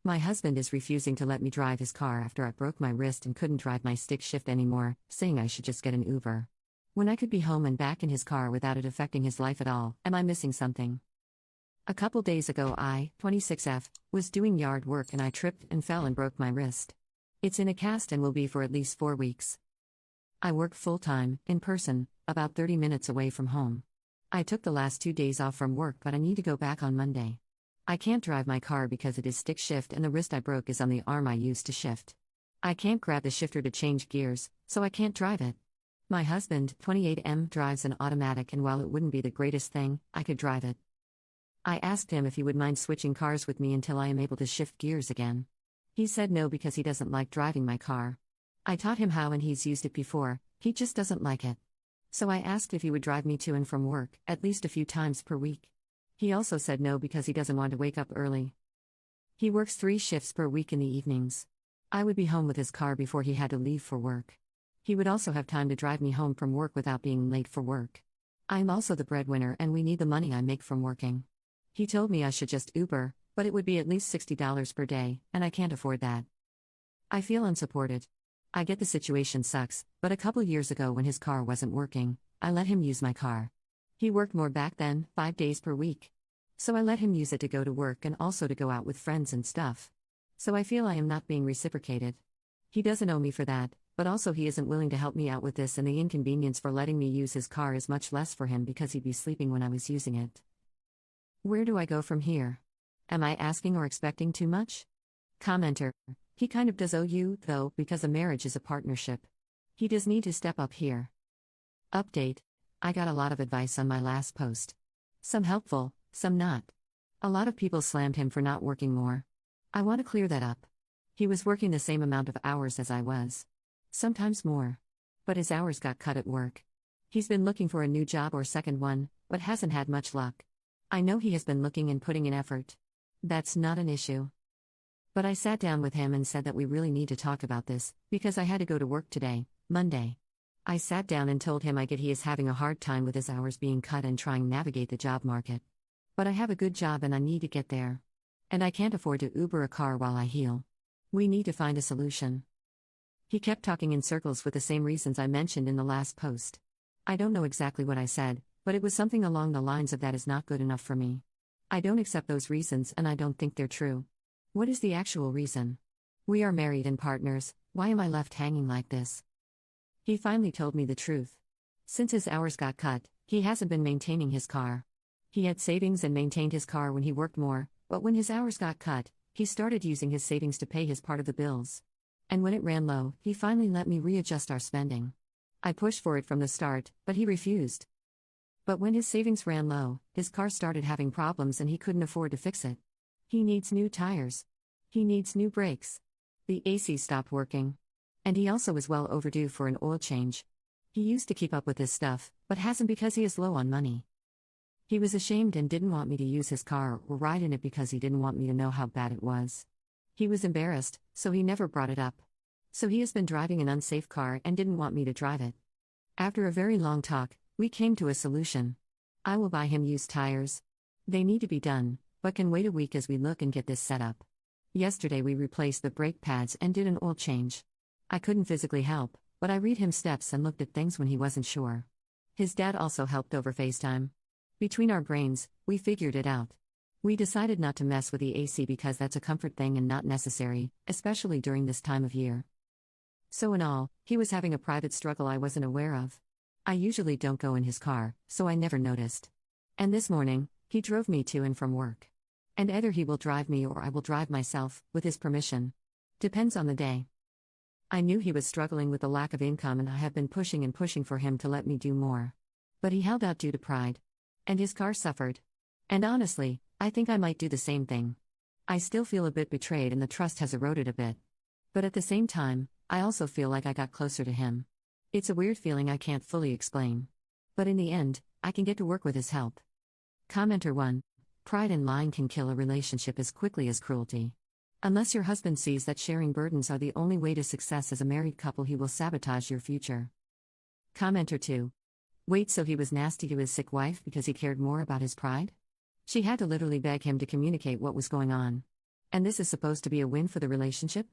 My husband is refusing to let me drive his car after I broke my wrist and couldn't drive my stick shift anymore, saying I should just get an Uber. When I could be home and back in his car without it affecting his life at all, am I missing something? A couple days ago I, 26F, was doing yard work and I tripped and fell and broke my wrist. It's in a cast and will be for at least 4 weeks. I work full-time, in person, about 30 minutes away from home. I took the last 2 days off from work but I need to go back on Monday. I can't drive my car because it is stick shift and the wrist I broke is on the arm I used to shift. I can't grab the shifter to change gears, so I can't drive it. My husband, 28M, drives an automatic and while it wouldn't be the greatest thing, I could drive it. I asked him if he would mind switching cars with me until I am able to shift gears again. He said no because he doesn't like driving my car. I taught him how and he's used it before, he just doesn't like it. So I asked if he would drive me to and from work, at least a few times per week. He also said no because he doesn't want to wake up early. He works 3 shifts per week in the evenings. I would be home with his car before he had to leave for work. He would also have time to drive me home from work without being late for work. I'm also the breadwinner and we need the money I make from working. He told me I should just Uber, but it would be at least $60 per day, and I can't afford that. I feel unsupported. I get the situation sucks, but a couple years ago when his car wasn't working, I let him use my car. He worked more back then, 5 days per week. So I let him use it to go to work and also to go out with friends and stuff. So I feel I am not being reciprocated. He doesn't owe me for that, but also he isn't willing to help me out with this and the inconvenience for letting me use his car is much less for him because he'd be sleeping when I was using it. Where do I go from here? Am I asking or expecting too much? Commenter: he kind of does owe you, though, because a marriage is a partnership. He does need to step up here. Update: I got a lot of advice on my last post. Some helpful, some not. A lot of people slammed him for not working more. I want to clear that up. He was working the same amount of hours as I was. Sometimes more. But his hours got cut at work. He's been looking for a new job or second one, but hasn't had much luck. I know he has been looking and putting in effort. That's not an issue. But I sat down with him and said that we really need to talk about this, because I had to go to work today, Monday. I sat down and told him I get he is having a hard time with his hours being cut and trying to navigate the job market. But I have a good job and I need to get there. And I can't afford to Uber a car while I heal. We need to find a solution. He kept talking in circles with the same reasons I mentioned in the last post. I don't know exactly what I said, but it was something along the lines of that is not good enough for me. I don't accept those reasons and I don't think they're true. What is the actual reason? We are married and partners, why am I left hanging like this? He finally told me the truth. Since his hours got cut, he hasn't been maintaining his car. He had savings and maintained his car when he worked more, but when his hours got cut, he started using his savings to pay his part of the bills. And when it ran low, he finally let me readjust our spending. I pushed for it from the start, but he refused. But when his savings ran low, his car started having problems and he couldn't afford to fix it. He needs new tires. He needs new brakes. The AC stopped working. And he also is well overdue for an oil change. He used to keep up with his stuff, but hasn't because he is low on money. He was ashamed and didn't want me to use his car or ride in it because he didn't want me to know how bad it was. He was embarrassed, so he never brought it up. So he has been driving an unsafe car and didn't want me to drive it. After a very long talk, we came to a solution. I will buy him used tires. They need to be done, but can wait a week as we look and get this set up. Yesterday we replaced the brake pads and did an oil change. I couldn't physically help, but I read him steps and looked at things when he wasn't sure. His dad also helped over FaceTime. Between our brains, we figured it out. We decided not to mess with the AC because that's a comfort thing and not necessary, especially during this time of year. So in all, he was having a private struggle I wasn't aware of. I usually don't go in his car, so I never noticed. And this morning, he drove me to and from work. And either he will drive me or I will drive myself, with his permission. Depends on the day. I knew he was struggling with the lack of income and I have been pushing and pushing for him to let me do more. But he held out due to pride. And his car suffered. And honestly, I think I might do the same thing. I still feel a bit betrayed and the trust has eroded a bit. But at the same time, I also feel like I got closer to him. It's a weird feeling I can't fully explain. But in the end, I can get to work with his help. Commenter 1. Pride and lying can kill a relationship as quickly as cruelty. Unless your husband sees that sharing burdens are the only way to success as a married couple, he will sabotage your future. Commenter 2. Wait, so he was nasty to his sick wife because he cared more about his pride? She had to literally beg him to communicate what was going on. And this is supposed to be a win for the relationship?